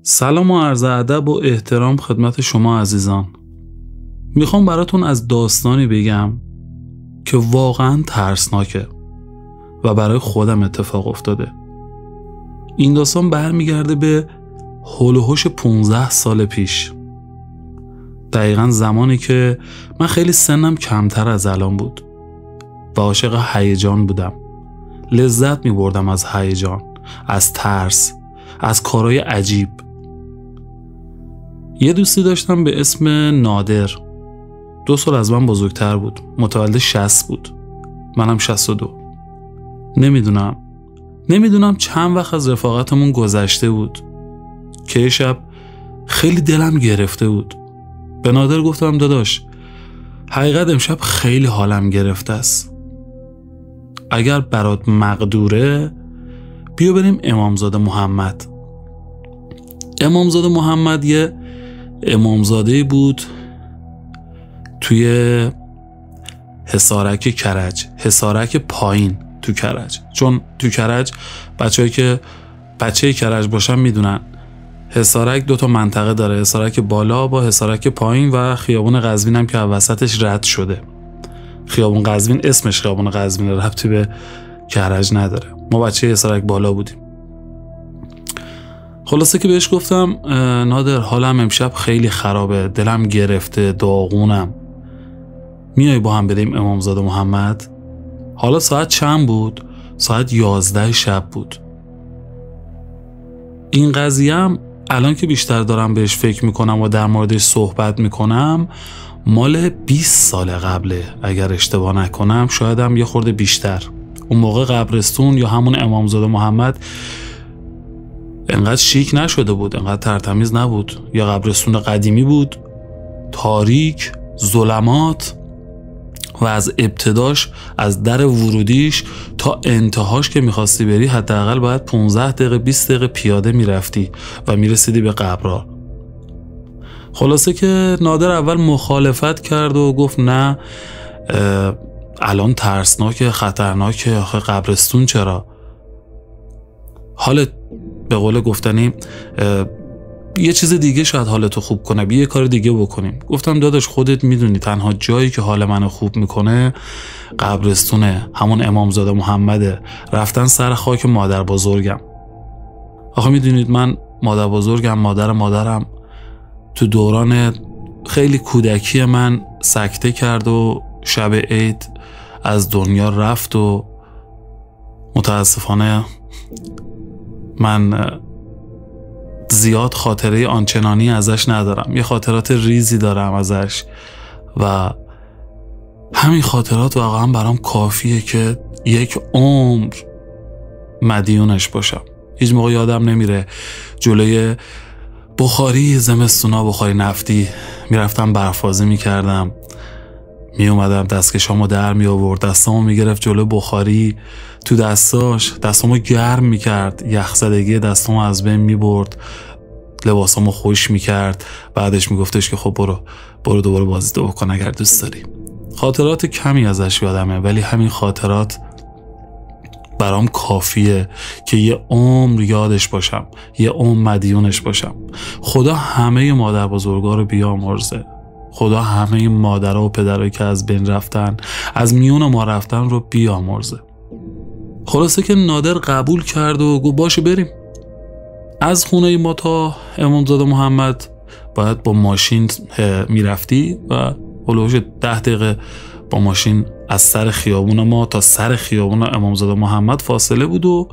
سلام و عرض ادب و احترام خدمت شما عزیزان. میخوام براتون از داستانی بگم که واقعا ترسناکه و برای خودم اتفاق افتاده. این داستان برمیگرده به هول و هوش 15 سال پیش. دقیقا زمانی که من خیلی سنم کمتر از الان بود و عاشق هیجان بودم. لذت میبردم از هیجان، از ترس، از کارهای عجیب. یه دوستی داشتم به اسم نادر. 2 سال از من بزرگتر بود. متولد 60 بود، منم 62. نمیدونم چند وقت از رفاقتمون گذشته بود که یه شب خیلی دلم گرفته بود. به نادر گفتم داداش، حقیقت امشب خیلی حالم گرفته است. اگر برات مقدوره بیا بریم امامزاده محمد. امامزاده محمد یه امامزاده بود توی حصارک کرج، حصارک پایین تو کرج. چون تو کرج بچه‌ای که بچه کرج باشن میدونن حصارک 2 منطقه داره، حصارک بالا با حصارک پایین و خیابون قزوین هم که وسطش رد شده. خیابون قزوین اسمش خیابون قزوین، ربطی به کرج نداره. ما بچه حصارک بالا بودیم. خلاصه که بهش گفتم نادر حالم امشب خیلی خرابه، دلم گرفته، داغونم، میای با هم بریم امامزاده محمد؟ حالا ساعت چند بود؟ ساعت 11 شب بود. این قضیه هم الان که بیشتر دارم بهش فکر میکنم و در موردش صحبت میکنم مال 20 سال قبله اگر اشتباه نکنم، شاید هم یه خورده بیشتر. اون موقع قبرستون یا همون امامزاده محمد انقدر شیک نشده بود، انقدر ترتمیز نبود. یا قبرستون قدیمی بود، تاریک، ظلمات و از ابتداش، از در ورودیش تا انتهاش که میخواستی بری حداقل باید 15 دقیقه 20 دقیقه پیاده میرفتی و میرسیدی به قبرها. خلاصه که نادر اول مخالفت کرد و گفت نه الان ترسناکه، خطرناکه، آخه قبرستون چرا؟ حالت به قول گفتنی یه چیز دیگه شاید حالتو خوب کنه، بیا یه کار دیگه بکنیم. گفتم داداش خودت میدونی تنها جایی که حال منو خوب میکنه قبرستونه، همون امامزاده محمده، رفتن سر خاک مادر بزرگم. آخه میدونید من مادر بزرگم، مادرم تو دوران خیلی کودکی من سکته کرد و شب عید از دنیا رفت و متاسفانه من زیاد خاطره آنچنانی ازش ندارم. یه خاطرات ریزی دارم ازش و همین خاطرات واقعا برام کافیه که 1 عمر مدیونش باشم. هیچ موقع یادم نمیره جلوی بخاری زمستونا، بخاری نفتی میرفتم برفازی میکردم، میومدم دستکشامو در میآورد، دستامو میگرفت جلو بخاری، تو دستامو گرم میکرد، یخزدگی دستامو از بین میبرد، لباسامو خوش میکرد، بعدش میگفتش که خب برو دوباره بازی بکن اگر دوست داری. خاطرات کمی ازش یادمه ولی همین خاطرات برام کافیه که یه عمر یادش باشم، یه عمر مدیونش باشم. خدا همه مادر بزرگا رو بیامرزه. خدا همه مادرها و پدرهایی که از بین رفتن، از میون ما رفتن رو بیامرزه. خلاصه که نادر قبول کرد و گفت باشه بریم. از خونه ما تا امامزاده محمد باید با ماشین میرفتی و هلوش 10 دقیقه با ماشین از سر خیابون ما تا سر خیابون امامزاده محمد فاصله بود و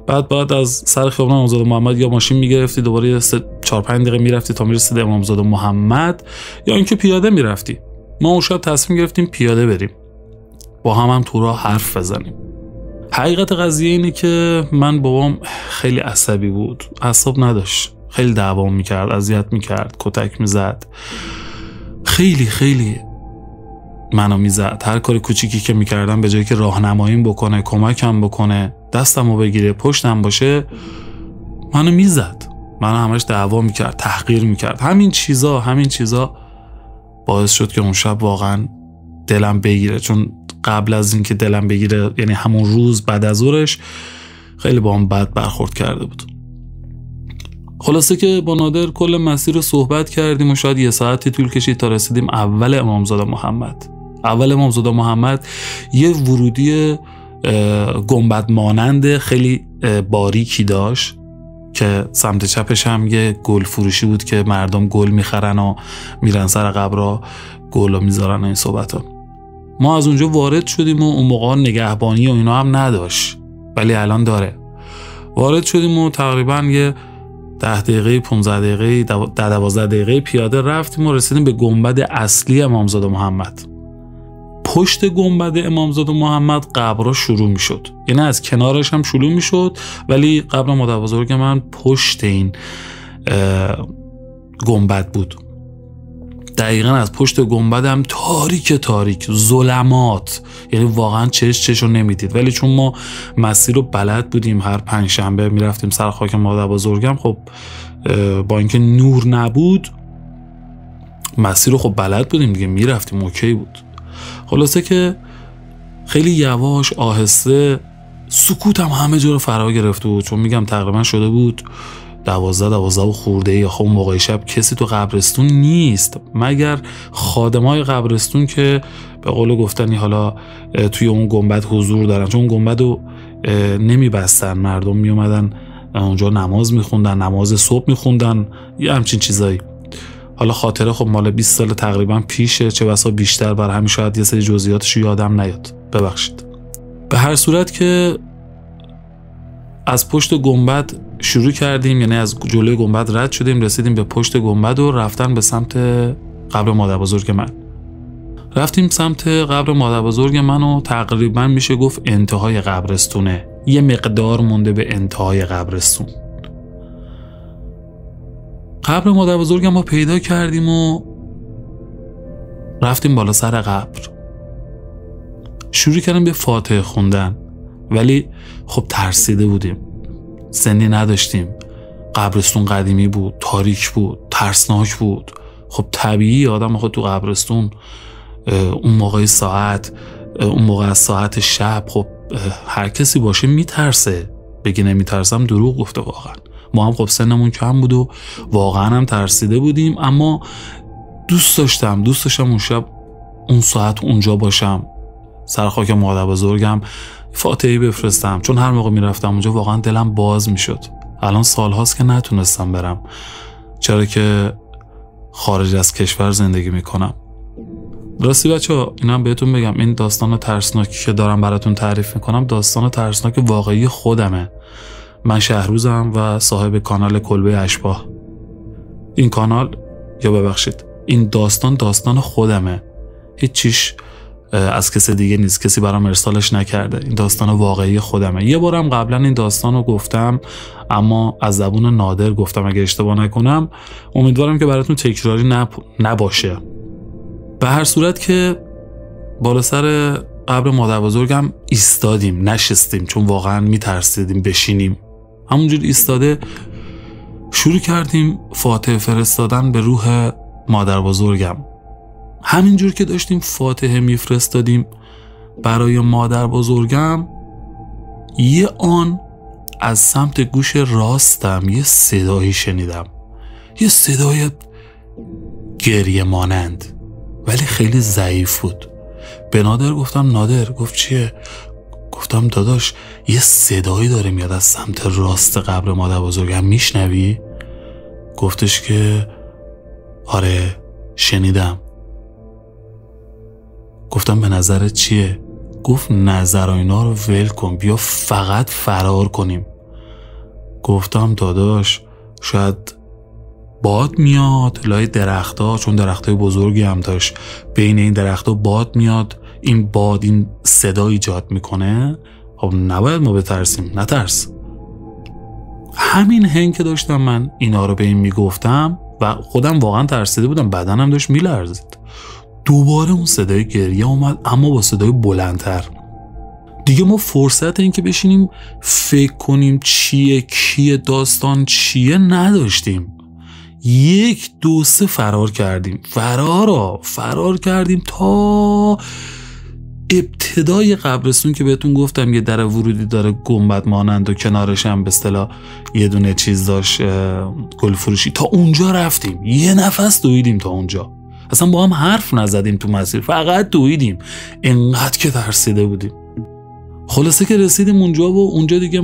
بعد از سر خیابون امامزاده محمد یا ماشین میگرفتی دوباره 4-5 دقیقه میرفتی تا میرسیدی امامزاده محمد، یا اینکه پیاده میرفتی. ما اون شب تصمیم گرفتیم پیاده بریم، با هم تو راه حرف بزنیم. حقیقت قضیه اینه که من بابام خیلی عصبی بود، اعصاب نداشت، خیلی دعوا میکرد، اذیت میکرد، کتک میزد، خیلی منو میزد. هر کار کوچیکی که میکردم به جایی که راهنماییم بکنه، کمکم بکنه، دستمو بگیره، پشتم باشه، منو میزد، منو همش دعوا میکرد، تحقیر میکرد. همین چیزا باعث شد که اون شب واقعا دلم بگیره. چون قبل از اینکه دلم بگیره، یعنی همون روز بعد از ظهرش، خیلی با هم بد برخورد کرده بود. خلاصه که با نادر کل مسیر رو صحبت کردیم و شاید 1 ساعتی طول کشید تا رسیدیم اول امامزاده محمد. اول امامزاده محمد یه ورودی گنبد مانند خیلی باریکی داشت که سمت چپش هم یه گل فروشی بود که مردم گل میخرن و میرن سر قبرها گل میذارن و این صحبت ها. ما از اونجا وارد شدیم و اون موقع نگهبانی و اینا هم نداشت، ولی الان داره. وارد شدیم و تقریبا یه 10 دقیقه 15 دقیقه 12 دقیقه پیاده رفتیم و رسیدیم به گنبد اصلی امامزاده محمد. پشت گنبد امامزاده محمد قبرها شروع می شد، یعنی از کنارش هم شروع می شد، ولی قبر مادر بزرگ من پشت این گنبد بود. دقیقا از پشت گنبد هم تاریک ظلمات، یعنی واقعا چش رو نمیدید. ولی چون ما مسیر رو بلد بودیم، هر 5 شنبه می رفتیم سر خاک مادر بزرگم، خب با اینکه نور نبود مسیر رو خب بلد بودیم دیگه، می رفتیم، اوکی بود. خلاصه که خیلی یواش آهسته، سکوت هم همه جا رو فرا گرفته بود، چون میگم تقریبا شده بود 12 و خورده یا خب موقع شب کسی تو قبرستون نیست مگر خادمای قبرستون که به قول گفتنی حالا توی اون گنبد حضور دارن، چون اون گنبد رو نمیبستن، مردم میومدن اونجا نماز میخوندن، نماز صبح میخوندن، یه همچین چیزایی. حالا خاطره خب مال 20 سال تقریبا پیشه، چه بسا بیشتر، بر همین شاید یه سری جزئیاتش یادم نیاد، ببخشید. به هر صورت که از پشت گنبد شروع کردیم، یعنی از جلوی گنبد رد شدیم، رسیدیم به پشت گنبد و رفتن به سمت قبر مادر بزرگ من. رفتیم سمت قبر مادر بزرگ من و تقریبا میشه گفت انتهای قبرستونه، یه مقدار مونده به انتهای قبرستون. قبر مادر بزرگم ما پیدا کردیم و رفتیم بالا سر قبر، شروع کردیم به فاتحه خوندن، ولی خب ترسیده بودیم، سنی نداشتیم، قبرستون قدیمی بود، تاریک بود، ترسناک بود. خب طبیعی آدم خود تو قبرستون اون موقع ساعت، اون موقع از ساعت شب، خب هر کسی باشه میترسه، بگی نمیترسم دروغ گفته. واقعا ما هم خب سنمون کم بود و واقعا هم ترسیده بودیم، اما دوست داشتم اون شب اون ساعت اونجا باشم، سر خاک مادر بزرگم فاتحه بفرستم، چون هر موقع میرفتم اونجا واقعا دلم باز میشد. الان سال هاست که نتونستم برم، چرا که خارج از کشور زندگی میکنم. راستی بچه ها اینم بهتون بگم، این داستان ترسناکی که دارم براتون تعریف میکنم داستان ترسناک واقعی خودمه. من شهروزم و صاحب کانال کلبه اشباح. این کانال، یا ببخشید این داستان خودمه، هیچ چیش از کسی دیگه نیست، کسی برام ارسالش نکرده، این داستان واقعی خودمه. یه بارم قبلا این داستان رو گفتم، اما از زبون نادر گفتم اگه اشتباه نکنم، امیدوارم که براتون تکراری نباشه. به هر صورت که بالا سر قبر مادر بزرگم ایستادیم، نشستیم، چون واقعا میترسیدیم بشینیم. همونجور ایستاده شروع کردیم فاتحه فرستادن به روح مادر بزرگم. همینجور که داشتیم فاتحه میفرستادیم برای مادر بزرگم، یه آن از سمت گوش راستم یه صدایی شنیدم، یه صدای گریه مانند، ولی خیلی ضعیف بود. به نادر گفتم نادر، گفت چیه؟ گفتم داداش یه صدایی داره میاد از سمت راست قبر مادر بزرگم، میشنوی؟ گفتش که آره شنیدم. گفتم به نظرت چیه؟ گفت نظر اینا رو ول کن، بیا فقط فرار کنیم. گفتم داداش شاید باد میاد لای درخت‌ها، چون درخت‌های بزرگی هم داشت، بین این درخت‌ها باد میاد، این باد این صدا ایجاد میکنه، خب نباید ما بترسیم. نترس. همین هنگ که داشتم من اینا رو به این میگفتم و خودم واقعا ترسیده بودم، بدنم داشت میلرزید، دوباره اون صدای گریه اومد، اما با صدای بلندتر. دیگه ما فرصت این که بشینیم فکر کنیم چیه کیه داستان چیه نداشتیم. 1 2 3 فرار کردیم تا ابتدای قبرستون که بهتون گفتم یه در ورودی داره گنبد مانند و کنارش هم به اصطلاح یه دونه چیز داشت، گل فروشی، تا اونجا رفتیم. یه نفس دویدیم تا اونجا، اصلا با هم حرف نزدیم تو مسیر، فقط دویدیم، انقدر که ترسیده بودیم. خلاصه که رسیدیم اونجا و اونجا دیگه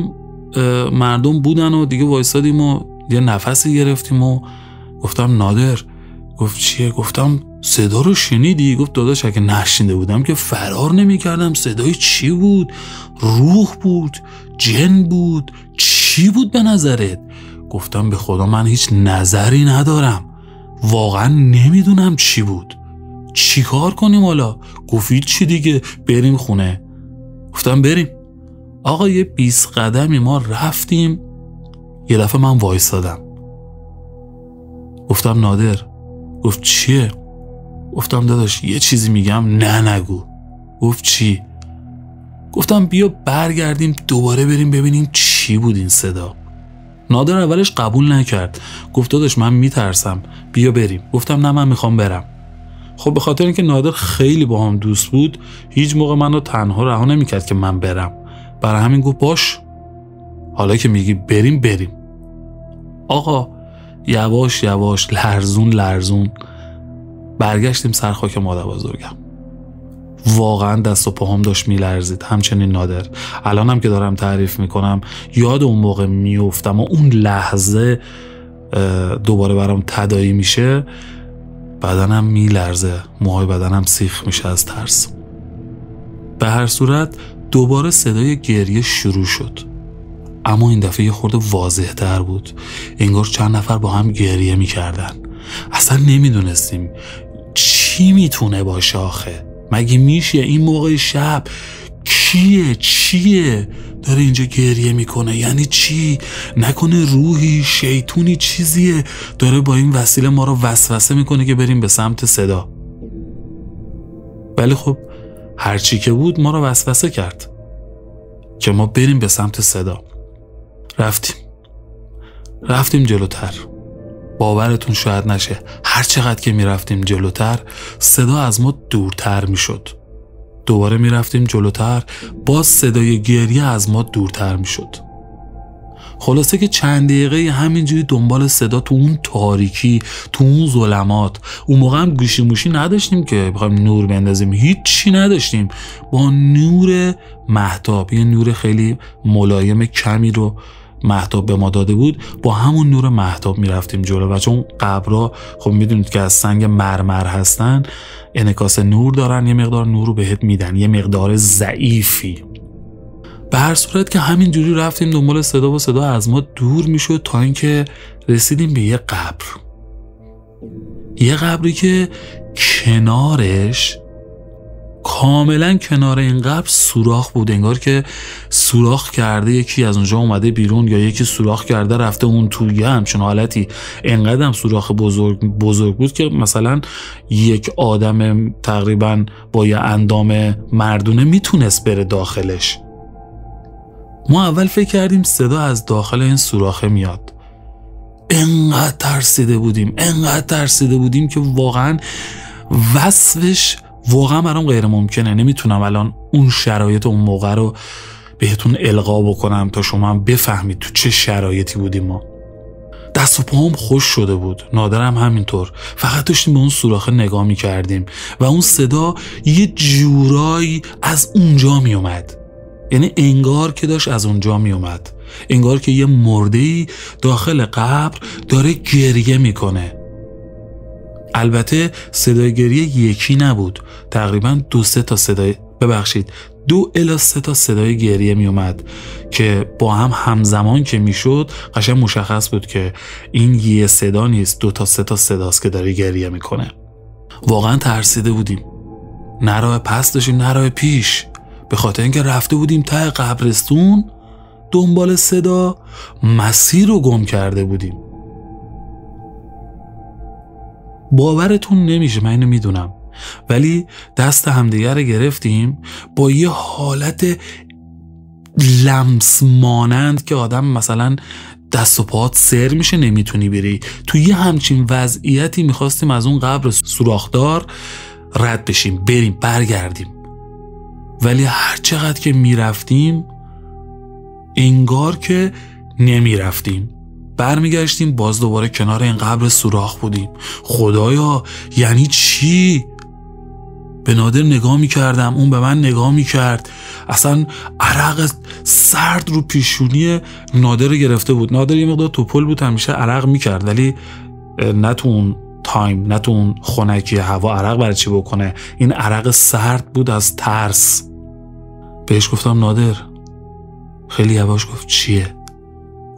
مردم بودن و دیگه وایسادیم و یه نفسی گرفتیم و گفتم نادر. گفت چیه؟ گفتم صدا رو شنیدی؟ گفت داداش اگه نشنیده بودم که فرار نمی کردم. صدای چی بود؟ روح بود؟ جن بود؟ چی بود به نظرت؟ گفتم به خدا من هیچ نظری ندارم، واقعا نمیدونم چی بود. چی کار کنیم حالا؟ گفت چی دیگه، بریم خونه. گفتم بریم. آقا یه 20 قدمی ما رفتیم، یه دفعه من وایسادم. گفتم نادر. گفت چیه؟ گفتم داداش یه چیزی میگم، نه نگو. گفت چی؟ گفتم بیا برگردیم دوباره بریم ببینیم چی بود این صدا. نادر اولش قبول نکرد، گفت داداش من میترسم، بیا بریم. گفتم نه من میخوام برم. خب به خاطر اینکه نادر خیلی با هم دوست بود، هیچ موقع منو تنها رها نمیکرد که من برم، برای همین گفت باش، حالا که میگی بریم بریم. آقا یواش یواش، لرزون برگشتیم سر خاک مادر بزرگم. واقعا دست و پاهم داشت میلرزید، همچنین نادر. الانم که دارم تعریف میکنم یاد اون موقع میافتم و اون لحظه دوباره برام تداعی میشه، بدنم میلرزه، موهای بدنم سیخ میشه از ترس. به هر صورت دوباره صدای گریه شروع شد، اما این دفعه یه خورده واضح تر بود، انگار چند نفر با هم گریه میکردن. اصلا نمیدونستیم چی میتونه باشه آخه، مگه میشه این موقع شب؟ چیه داره اینجا گریه میکنه؟ یعنی چی؟ نکنه روحی، شیطونی چیزیه داره با این وسیله ما رو وسوسه میکنه که بریم به سمت صدا؟ ولی خب هرچی که بود ما رو وسوسه کرد که ما بریم به سمت صدا. رفتیم جلوتر. باورتون شاید نشه، هر چقدر که میرفتیم جلوتر صدا از ما دورتر میشد. دوباره میرفتیم جلوتر، باز صدای گریه از ما دورتر میشد. خلاصه که چند دقیقه همینجوری دنبال صدا تو اون تاریکی، تو اون ظلمات. اون موقع هم گوشی موشی نداشتیم که بخوایم نور بندازیم، هیچی نداشتیم. با نور مهتاب، یه نور خیلی ملایم کمی رو مهتاب به ما داده بود، با همون نور مهتاب میرفتیم جلو. و چون قبرها خب میدونید که از سنگ مرمر هستن، انعکاس نور دارن، یه مقدار نور رو بهت میدن، یه مقدار ضعیفی. به هر صورت که همین جوری رفتیم دنبال صدا و صدا از ما دور میشد تا اینکه رسیدیم به یه قبر. یه قبری که کنارش، کاملا کنار این قبر سوراخ بود، انگار که سوراخ کرده، یکی از اونجا اومده بیرون یا یکی سوراخ کرده رفته اون توی، همچون حالتی. انقدر هم سوراخ بزرگ بود که مثلا یک آدم تقریبا با یه اندام مردونه میتونست بره داخلش. ما اول فکر کردیم صدا از داخل این سوراخه میاد. انقدر ترسیده بودیم که واقعا وصفش واقعا برام غیر ممکنه. نمیتونم الان اون شرایط اون موقع رو بهتون القا بکنم تا شما هم بفهمید تو چه شرایطی بودیم. ما دست و پاهم خوش شده بود، نادرم همینطور، فقط داشتیم به اون سوراخه نگاه میکردیم و اون صدا یه جورایی از اونجا میومد. یعنی انگار که داشت از اونجا میومد، انگار که یه مرده‌ای داخل قبر داره گریه میکنه. البته صدای گریه یکی نبود، تقریبا 2 الی 3 تا صدای گریه می اومد که با هم همزمان که میشد قشنگ مشخص بود که این یه صدا نیست، 2 تا 3 تا صداست که داره گریه میکنه. واقعا ترسیده بودیم، نه راه پس داشتیم نه راه پیش، به خاطر اینکه رفته بودیم ته قبرستون دنبال صدا، مسیر رو گم کرده بودیم. باورتون نمیشه، من اینو میدونم، ولی دست همدیگه رو گرفتیم با یه حالت لمس مانند که آدم مثلا دست و پاهات سر میشه نمیتونی بری، تو یه همچین وضعیتی میخواستیم از اون قبر سوراخدار رد بشیم، بریم برگردیم. ولی هر چقدر که میرفتیم انگار که نمیرفتیم. برمیگشتیم باز دوباره کنار این قبر سوراخ بودیم. خدایا یعنی چی؟ به نادر نگاه میکردم، اون به من نگاه میکرد. اصلا عرق سرد رو پیشونی نادر گرفته بود. نادر یه مقدار توپل بود، همیشه عرق میکرد، ولی نه تو اون تایم، نه تو اون خنکی هوا عرق برای چی بکنه. این عرق سرد بود از ترس. بهش گفتم نادر، خیلی یواش گفت چیه؟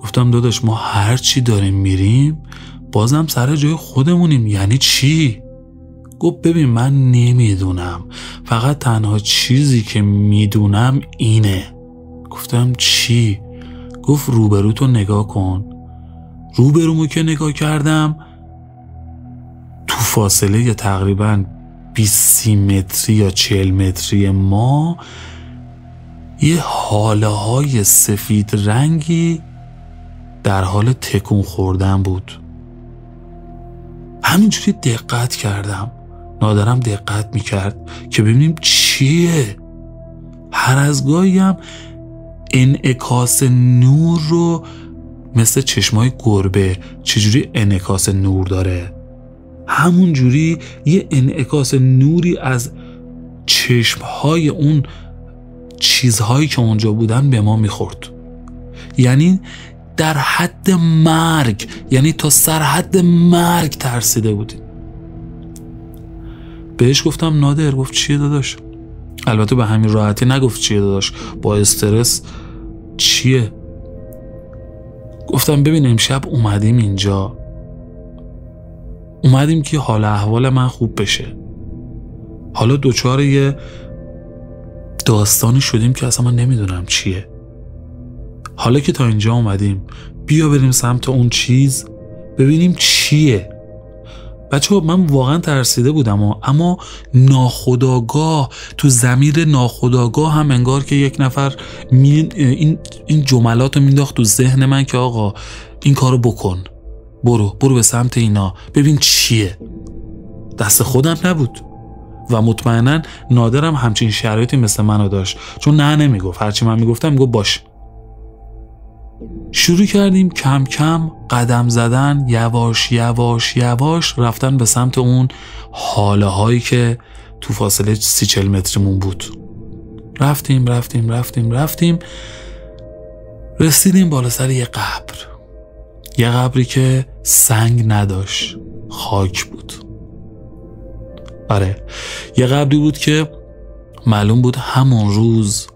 گفتم داداش ما هر چی داریم میریم بازم سر جای خودمونیم. یعنی چی؟ گفت ببین من نمیدونم، فقط تنها چیزی که میدونم اینه. گفتم چی؟ گفت روبروتو نگاه کن. روبرومو که نگاه کردم تو فاصله تقریبا 20 متری یا 40 متری ما یه حاله های سفید رنگی در حال تکون خوردن بود. همینجوری دقت کردم، نادرم دقت میکرد که ببینیم چیه. هر از گاهی هم انعکاس نور رو مثل چشمای گربه چجوری انعکاس نور داره، همون جوری یه انعکاس نوری از چشمهای اون چیزهایی که اونجا بودن به ما میخورد. یعنی در حد مرگ، یعنی تا سرحد مرگ ترسیده بودیم. بهش گفتم نادر، گفت چیه داداش؟ البته به همین راحتی نگفت چیه داداش، با استرس چیه؟ گفتم ببین امشب اومدیم اینجا، اومدیم که حال احوال من خوب بشه. حالا دوچار یه داستانی شدیم که اصلا من نمیدونم چیه. حالا که تا اینجا اومدیم بیا بریم سمت اون چیز ببینیم چیه. بچه ها من واقعا ترسیده بودم اما ناخودآگاه، تو ضمیر ناخودآگاه هم انگار که یک نفر این جملات رو مینداخت تو ذهن من که آقا این کارو بکن، برو به سمت اینا ببین چیه. دست خودم نبود و مطمئنا نادرم همچین شرایطی مثل منو داشت، چون نه نمیگفت، هرچی من میگفتم میگفت باش. شروع کردیم کم کم قدم زدن، یواش یواش یواش رفتن به سمت اون حاله هایی که تو فاصله 30-40 متریمون بود. رفتیم رسیدیم بالا سر یه قبر، یه قبری که سنگ نداشت، خاک بود. آره یه قبری بود که معلوم بود همون روز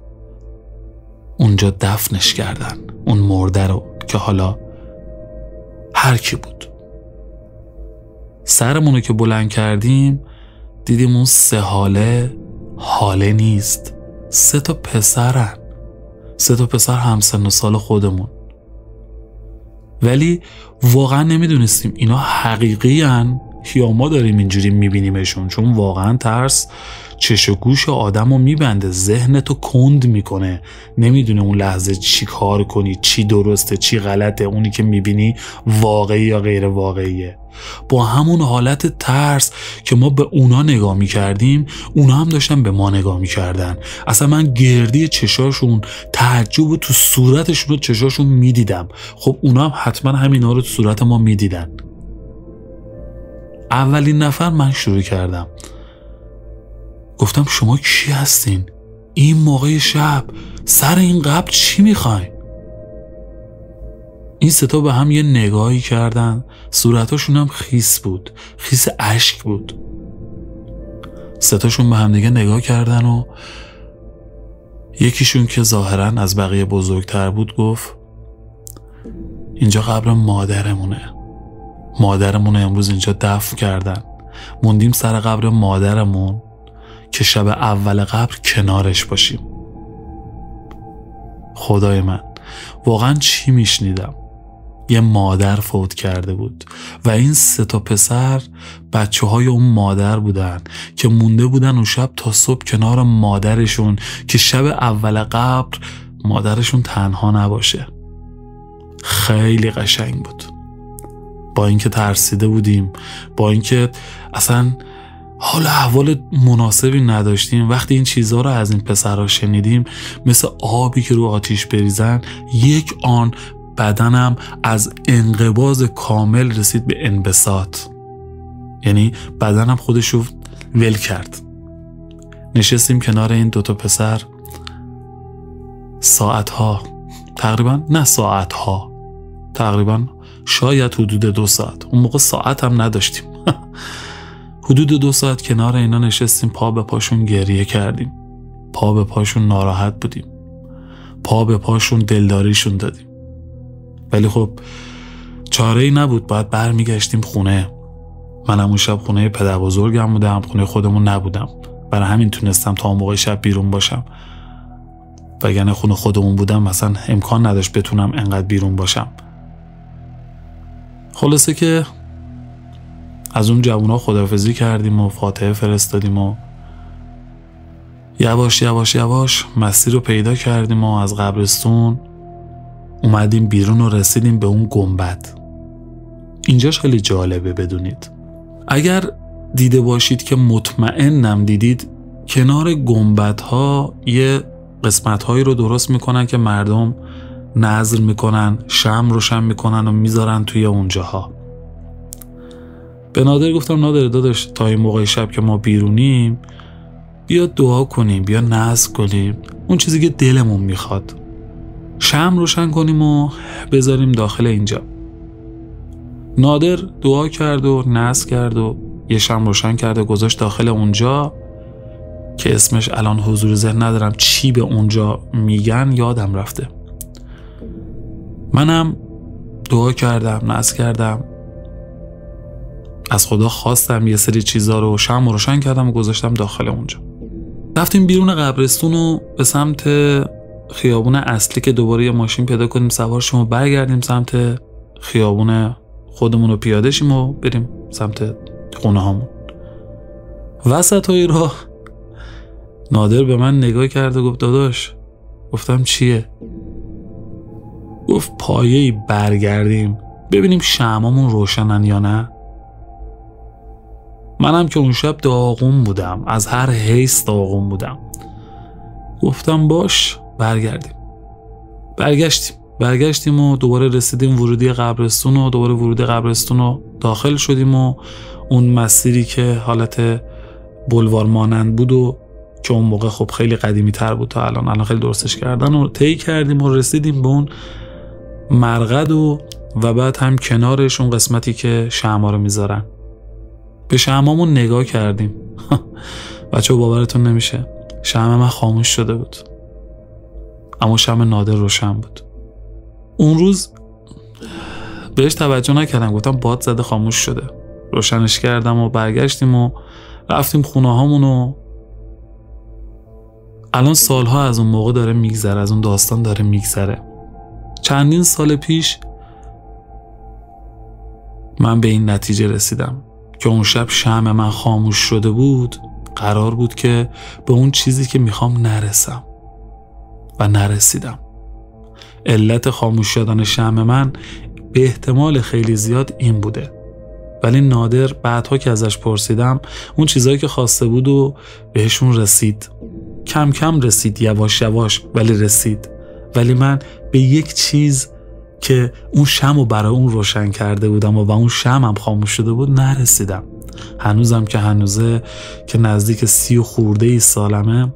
اونجا دفنش کردن اون مرده رو، که حالا هر کی بود. سرمونو که بلند کردیم دیدیم اون 3 حاله نیست، 3 تا پسرن، 3 تا پسر همسن و سال خودمون. ولی واقعا نمیدونستیم اینا حقیقی هن یا ما داریم اینجوری میبینیمشون، چون واقعا ترس چش و گوش آدم رو میبنده، ذهنتو کند میکنه، نمیدونه اون لحظه چی کار کنی، چی درسته چی غلطه، اونی که میبینی واقعی یا غیر واقعیه. با همون حالت ترس که ما به اونا نگاه میکردیم اونا هم داشتن به ما نگاه میکردن. اصلا من گردی چشاشون، تعجب و تو صورتشون رو چشاشون میدیدم. خب اونا هم حتما همینا رو تو صورت ما میدیدن. اولین نفر من شروع کردم، گفتم شما کی هستین؟ این موقع شب سر این قبر چی میخواین؟ این 3 تا به هم یه نگاهی کردن، صورتاشون هم خیس بود، خیس اشک بود. 3 تاشون به هم دیگه نگاه کردن و یکیشون که ظاهرا از بقیه بزرگتر بود گفت اینجا قبر مادرمونه امروز اینجا دفن کردن، موندیم سر قبر مادرمون که شب اول قبر کنارش باشیم. خدای من واقعا چی میشنیدم؟ یه مادر فوت کرده بود و این 3 تا پسر بچه های اون مادر بودن که مونده بودن اون شب تا صبح کنار مادرشون که شب اول قبر مادرشون تنها نباشه. خیلی قشنگ بود. با اینکه ترسیده بودیم، با اینکه اصلا حال احوال مناسبی نداشتیم. وقتی این چیزها رو از این پسرها شنیدیم مثل آبی که رو آتیش بریزن، یک آن بدنم از انقباض کامل رسید به انبساط. یعنی بدنم خودش رو ول کرد. نشستیم کنار این دوتا پسر ساعتها، تقریبا شاید حدود 2 ساعت. اون موقع ساعت هم نداشتیم. حدود 2 ساعت کنار اینا نشستیم، پا به پاشون گریه کردیم، پا به پاشون ناراحت بودیم، پا به پاشون دلداریشون دادیم. ولی خب چاره‌ای نبود، باید برمیگشتیم خونه. من اون شب خونه پدر بزرگم بودم، خونه خودمون نبودم، برای همین تونستم تا اون موقع شب بیرون باشم. وگرنه خونه خودمون بودم مثلا امکان نداشت بتونم انقدر بیرون باشم. خلاصه که از اون جوونا خداحافظی کردیم و فاتحه فرستادیم و یواش یواش یواش مسیر رو پیدا کردیم و از قبرستون اومدیم بیرون و رسیدیم به اون گنبد. اینجاش خیلی جالبه بدونید. اگر دیده باشید که مطمئنم دیدید، کنار گنبدها یه قسمت‌هایی رو درست میکنن که مردم نذر میکنن، شمع روشن میکنن و میذارن توی اونجاها. به نادر گفتم نادر داداش تا این موقع شب که ما بیرونیم بیا دعا کنیم، بیا نذر کنیم، اون چیزی که دلمون میخواد، شمع روشن کنیم و بذاریم داخل اینجا. نادر دعا کرد و نذر کرد و یه شمع روشن کرد و گذاشت داخل اونجا که اسمش الان حضور ذهن ندارم، چی به اونجا میگن یادم رفته. منم دعا کردم، نذر کردم، از خدا خواستم یه سری چیزا رو، شمع روشن کردم و گذاشتم داخل اونجا. رفتیم بیرون قبرستون و به سمت خیابون اصلی که دوباره یه ماشین پیدا کنیم سوار شیم و برگردیم سمت خیابون خودمون رو پیاده شیم و بریم سمت خونه هامون. وسطای راه نادر به من نگاه کرد و گفت داداش. گفتم چیه؟ گفت پایه‌ای برگردیم ببینیم شمعامون روشنن یا نه. منم که اون شب داغون بودم، از هر حیث داغون بودم. گفتم باش برگشتیم و دوباره رسیدیم ورودی قبرستون و دوباره ورود قبرستون رو داخل شدیم و اون مسیری که حالت بلوار مانند بود و که اون موقع خب خیلی قدیمی تر بود تا الان خیلی درستش کردن و طی کردیم و رسیدیم به اون مرقد و بعد هم کنارش اون قسمتی که شمعا رو میذارن. به شمعامون نگاه کردیم. بچه باورتون نمیشه، شمع من خاموش شده بود اما شمع نادر روشن بود. اون روز بهش توجه نکردم، گفتم باد زده خاموش شده. روشنش کردم و برگشتیم و رفتیم خونه هامون و الان سالها از اون موقع داره میگذره، از اون داستان داره میگذره. چندین سال پیش من به این نتیجه رسیدم که اون شب شمع من خاموش شده بود، قرار بود که به اون چیزی که میخوام نرسم و نرسیدم. علت خاموش شدن شمع من به احتمال خیلی زیاد این بوده. ولی نادر بعدها که ازش پرسیدم اون چیزایی که خواسته بود و بهشون رسید. کم کم رسید، یواش یواش، ولی رسید. ولی من به یک چیز که اون شمع برای اون روشن کرده بودم و اون شمع هم خاموش شده بود نرسیدم. هنوزم که هنوزه که نزدیک 30 خورده سالمه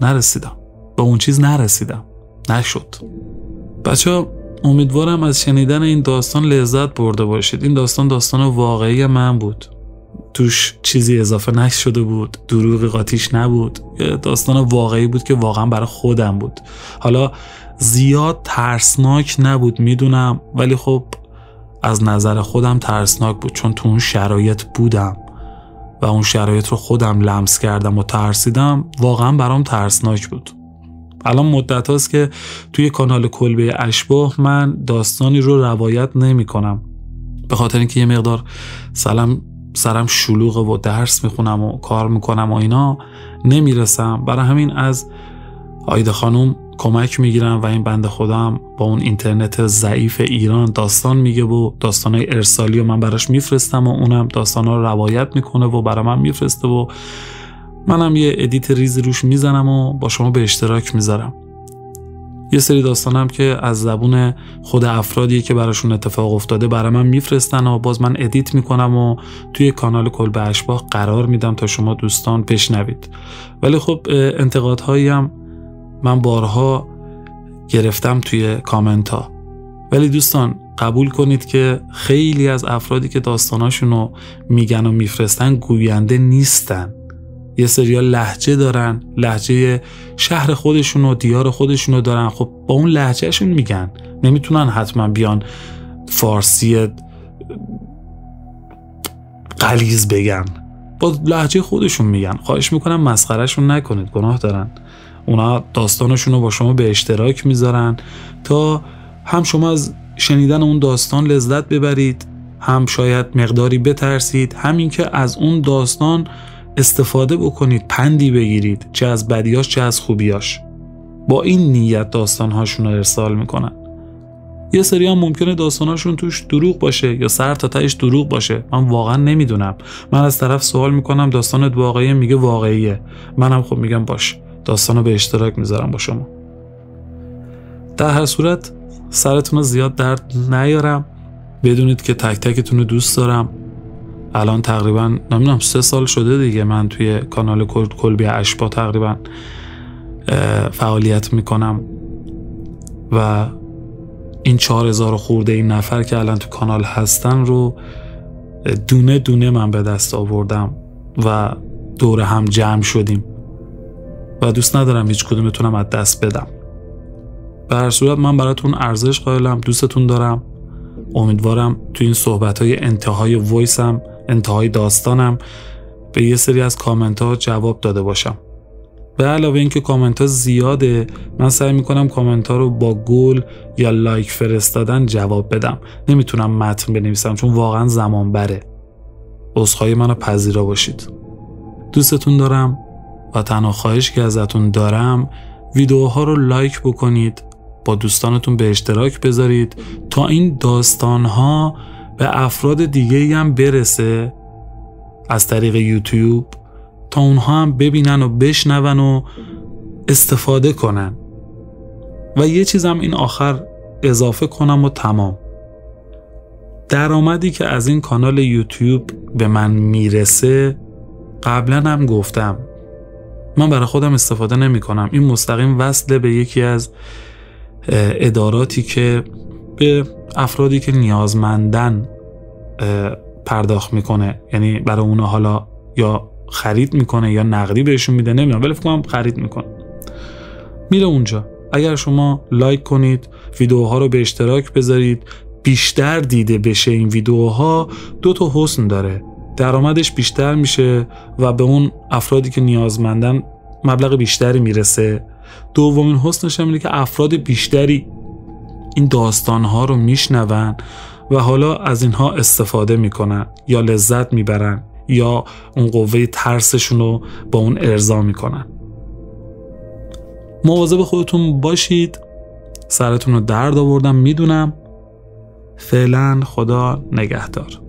نرسیدم، به اون چیز نرسیدم، نشد. بچه‌ها امیدوارم از شنیدن این داستان لذت برده باشید. این داستان واقعی من بود، توش چیزی اضافه نشده بود، دروغ قاطیش نبود، یه داستان واقعی بود که واقعا برای خودم بود. حالا زیاد ترسناک نبود میدونم، ولی خب از نظر خودم ترسناک بود، چون تو اون شرایط بودم و اون شرایط رو خودم لمس کردم و ترسیدم. واقعا برام ترسناک بود. الان مدت هاست که توی کانال کلبه اشباح من داستانی رو روایت نمی کنم، به خاطر اینکه یه مقدار سرم شلوغه و درس میخونم و کار میکنم و اینا نمیرسم. برای همین از آیده خانم کمک میگیرم و این بنده خدا هم با اون اینترنت ضعیف ایران داستان میگه و داستانای ارسالی و من براش میفرستم و اونم داستانا رو روایت میکنه و برای من میفرسته و منم یه ادیت ریزی روش میزنم و با شما به اشتراک میذارم. یه سری داستانم که از زبون خود افرادی که براشون اتفاق افتاده برای من میفرستن و باز من ادیت میکنم و توی کانال کلبه اشباح قرار میدم تا شما دوستان بشنوید. ولی خب انتقادهایی هم من بارها گرفتم توی کامنت ها، ولی دوستان قبول کنید که خیلی از افرادی که داستاناشونو میگن و میفرستن گوینده نیستن. یه سریا لهجه دارن، لهجه شهر خودشون و دیار خودشونو دارن، خب با اون لهجهشون میگن، نمیتونن حتما بیان فارسی غلیظ بگن، با لهجه خودشون میگن. خواهش میکنم مسخرهشون نکنید، گناه دارن. اونا داستانشونو با شما به اشتراک میذارن تا هم شما از شنیدن اون داستان لذت ببرید، هم شاید مقداری بترسید، همین که از اون داستان استفاده بکنید، پندی بگیرید، چه از بدیاش چه از خوبیاش. با این نیت داستانهاشون رو ارسال میکنن. یه سری هم ممکنه داستانهاشون توش دروغ باشه یا سر تا تهش دروغ باشه، من واقعا نمیدونم. من از طرف سوال میکنم داستانت واقعیه؟ میگه واقعیه. منم خب میگم باش، داستانو به اشتراک میذارم با شما. در هر صورت سرتون رو زیاد درد نیارم، بدونید که تک تکتون رو دوست دارم. الان تقریبا نمیدونم 3 سال شده دیگه من توی کانال کلبه اشباح تقریبا فعالیت میکنم و این 4000 خورده این نفر که الان تو کانال هستن رو دونه دونه من به دست آوردم و دور هم جمع شدیم و دوست ندارم هیچ کدومتونم از دست بدم. به هر صورت من براتون ارزش قائلم، دوستتون دارم. امیدوارم تو این صحبت‌های انتهای وایسم، انتهای داستانم، به یه سری از کامنت ها جواب داده باشم. به علاوه اینکه کامنت ها زیاده، من سعی میکنم کامنت ها رو با گل یا لایک فرستادن جواب بدم. نمیتونم متن بنویسم چون واقعا زمان بره. عذرخواهی منو پذیرا باشید. دوستتون دارم و تنها خواهش که ازتون دارم ویدیوها رو لایک بکنید، با دوستانتون به اشتراک بذارید تا این داستانها به افراد دیگه هم برسه از طریق یوتیوب، تا اونها هم ببینن و بشنون و استفاده کنن. و یه چیزم این آخر اضافه کنم و تمام. درآمدی که از این کانال یوتیوب به من میرسه قبلا هم گفتم من برای خودم استفاده نمی کنم. این مستقیم وصله به یکی از اداراتی که به افرادی که نیازمندن پرداخت میکنه، یعنی برای اونا حالا یا خرید میکنه یا نقدی بهشون میده، نمیدونم، ولی فکر کنم خرید میکنه، میره اونجا. اگر شما لایک کنید، ویدیوها رو به اشتراک بذارید، بیشتر دیده بشه این ویدیوها، 2 تا حسن داره. درآمدش بیشتر میشه و به اون افرادی که نیازمندن مبلغ بیشتری میرسه. دومین حسنش هم اینه که افراد بیشتری این داستانها رو میشنون و حالا از اینها استفاده میکنن یا لذت میبرن یا اون قوه ترسشون رو با اون ارضا میکنن. مواظب خودتون باشید. سرتون رو درد آوردم میدونم. فعلا خدا نگهدار.